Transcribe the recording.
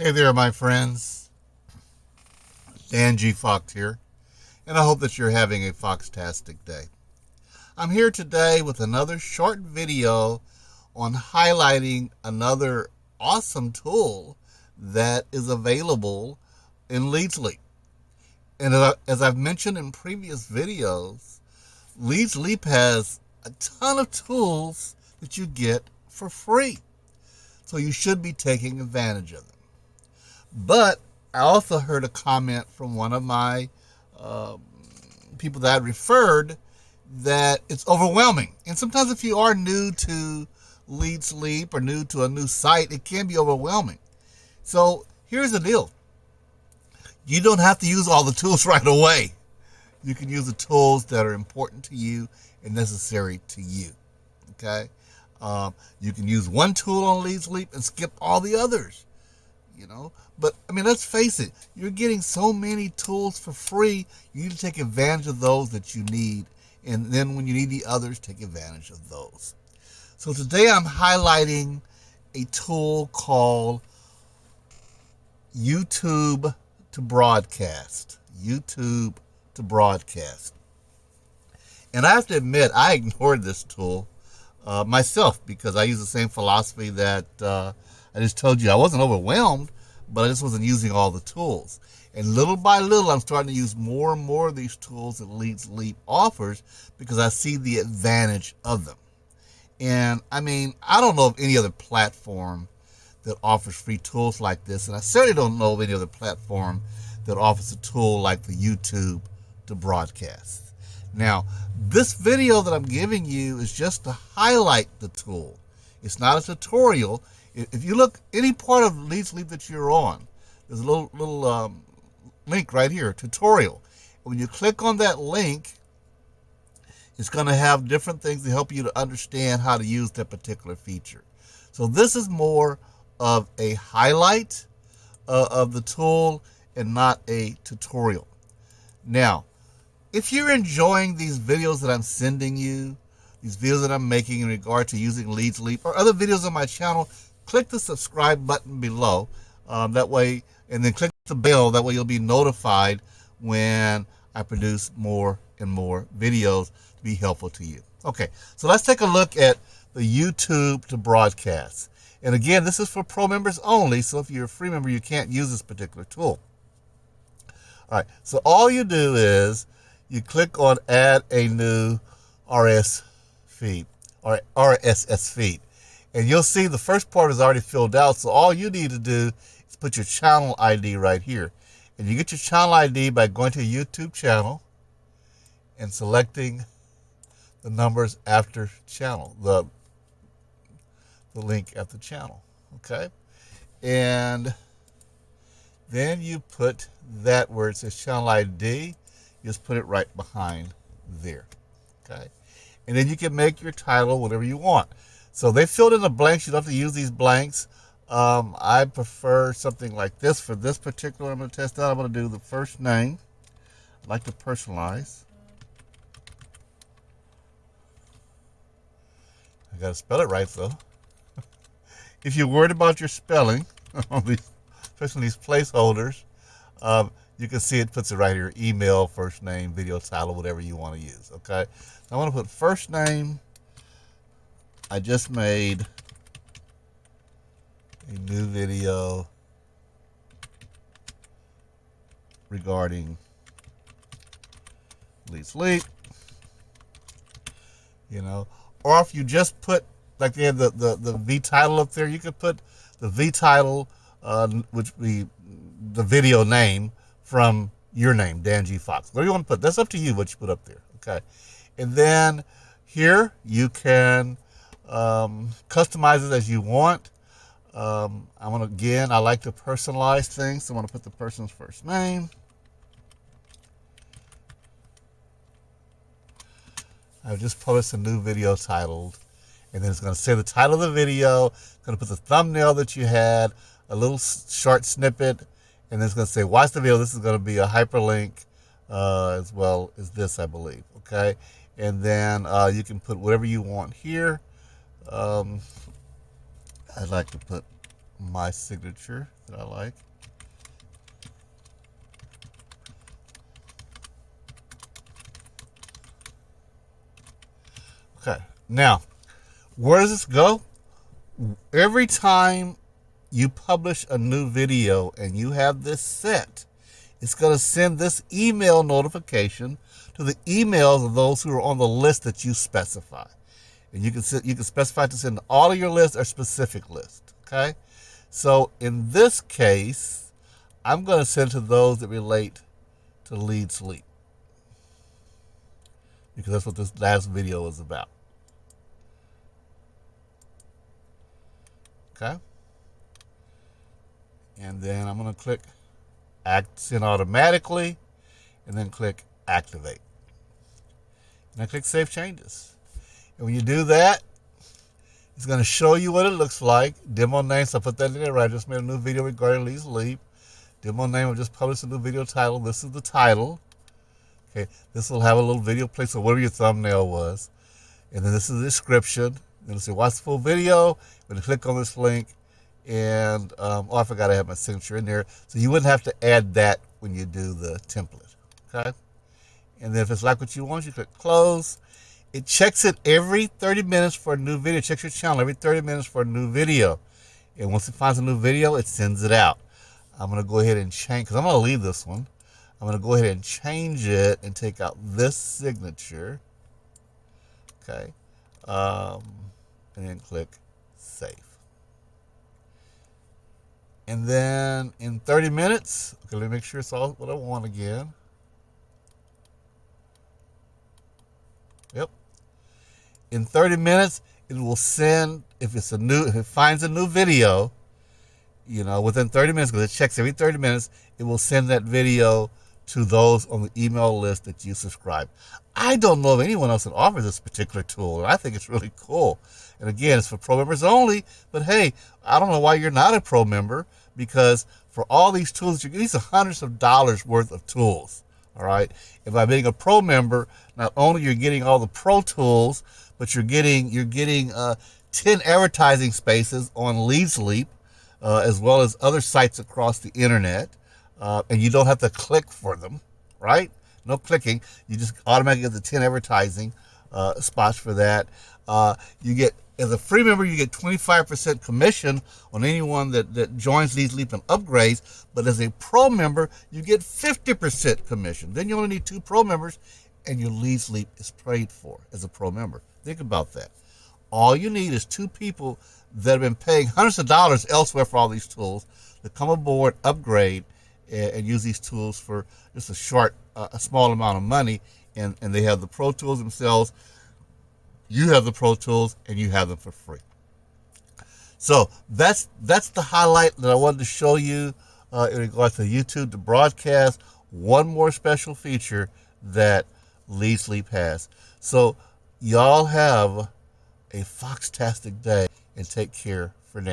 Hey there, my friends. Dan G. Fox here, and I hope that you're having a FOXtastic day. I'm here today with another short video on highlighting another awesome tool that is available in LeadsLeap. And as I've mentioned in previous videos, LeadsLeap has a ton of tools that you get for free. So you should be taking advantage of them. But I also heard a comment from one of my people that I referred that it's overwhelming. And sometimes if you are new to LeadsLeap or new to a new site, it can be overwhelming. So here's the deal. You don't have to use all the tools right away. You can use the tools that are important to you and necessary to you. Okay? You can use one tool on LeadsLeap and skip all the others. But I mean, let's face it, you're getting so many tools for free. You need to take advantage of those that you need, and then when you need the others, take advantage of those. So today I'm highlighting a tool called YouTube to Broadcast. YouTube to Broadcast. And I have to admit, I ignored this tool myself because I use the same philosophy that I just told you. I wasn't overwhelmed, but I just wasn't using all the tools. And little by little, I'm starting to use more and more of these tools that LeadsLeap offers because I see the advantage of them. And I mean, I don't know of any other platform that offers free tools like this. And I certainly don't know of any other platform that offers a tool like the YouTube to Broadcast. Now, this video that I'm giving you is just to highlight the tool. It's not a tutorial. If you look any part of LeadsLeap that you're on, there's a little link right here, tutorial. When you click on that link, it's going to have different things to help you to understand how to use that particular feature. So this is more of a highlight of the tool and not a tutorial. Now, if you're enjoying these videos that I'm sending you, these videos that I'm making in regard to using LeadsLeap or other videos on my channel, click the subscribe button below. That way, and then click the bell. That way you'll be notified when I produce more and more videos to be helpful to you. Okay, so let's take a look at the YouTube to Broadcast. And again, this is for pro members only, so if you're a free member, you can't use this particular tool. All right, so all you do is you click on Add a New RSS feed, or RSS feed. And you'll see the first part is already filled out, so all you need to do is put your channel ID right here. And you get your channel ID by going to your YouTube channel and selecting the numbers after channel, the link at the channel, okay? And then you put that where it says channel ID, you just put it right behind there, okay? And then you can make your title whatever you want. So they filled in the blanks. You don't have to use these blanks. I prefer something like this. For this particular, I'm going to test out. I'm going to do the first name. I like to personalize. I got to spell it right, though. If you're worried about your spelling, especially these placeholders, you can see it puts it right here. Email, first name, video title, whatever you want to use. Okay. I want to put first name. I just made a new video regarding LeadsLeap, or if you just put, like they have the V title up there, you could put the V title, which be the video name from your name, Dan G. Fox. Whatever you want to put, that's up to you what you put up there, okay? And then here you can customize it as you want. I like to personalize things, so I want to put the person's first name. I just published a new video titled, and then it's going to say the title of the video, it's going to put the thumbnail that you had, a little short snippet, and then it's going to say watch the video. This is going to be a hyperlink as well as this, I believe, okay? And then you can put whatever you want here. I'd like to put my signature that I like. Okay, now, where does this go? Every time you publish a new video and you have this set, it's going to send this email notification to the emails of those who are on the list that you specify. And you can specify to send all of your lists or specific list. Okay, so in this case, I'm going to send to those that relate to LeadsLeap, because that's what this last video is about. Okay, and then I'm going to click send automatically, and then click activate, and I click save changes. And when you do that, it's going to show you what it looks like. Demo name, so I put that in there. I just made a new video regarding LeadsLeap. Demo name, I just published a new video title. This is the title. Okay, this will have a little video play, so whatever your thumbnail was. And then this is the description. Then it'll say watch the full video. I'm going to click on this link. And, oh, I forgot I have my signature in there. So you wouldn't have to add that when you do the template. Okay? And then if it's like what you want, you click close. It checks it every 30 minutes for a new video. It checks your channel every 30 minutes for a new video. And once it finds a new video, it sends it out. I'm going to go ahead and change, because I'm going to leave this one. I'm going to go ahead and change it and take out this signature. Okay. And then click save. And then in 30 minutes, okay, let me make sure it's all what I want again. Yep. In 30 minutes, it will send, if it finds a new video, within 30 minutes, because it checks every 30 minutes, it will send that video to those on the email list that you subscribe. I don't know of anyone else that offers this particular tool, and I think it's really cool. And again, it's for pro members only, but hey, I don't know why you're not a pro member, because for all these tools, these are hundreds of dollars worth of tools. All right. And by being a pro member, not only you're getting all the pro tools, but you're getting 10 advertising spaces on LeadsLeap, as well as other sites across the internet. And you don't have to click for them, right? No clicking. You just automatically get the 10 advertising spots for that. You get, as a free member, you get 25% commission on anyone that joins LeadsLeap and upgrades. But as a pro member, you get 50% commission. Then you only need 2 pro members, and your LeadsLeap is paid for as a pro member. Think about that. All you need is 2 people that have been paying hundreds of dollars elsewhere for all these tools to come aboard, upgrade, and use these tools for just a small amount of money. And they have the pro tools themselves. You have the pro tools, and you have them for free. So that's the highlight that I wanted to show you in regards to YouTube to broadcast. One more special feature that LeadsLeap has. So y'all have a FOXtastic day, and take care for now.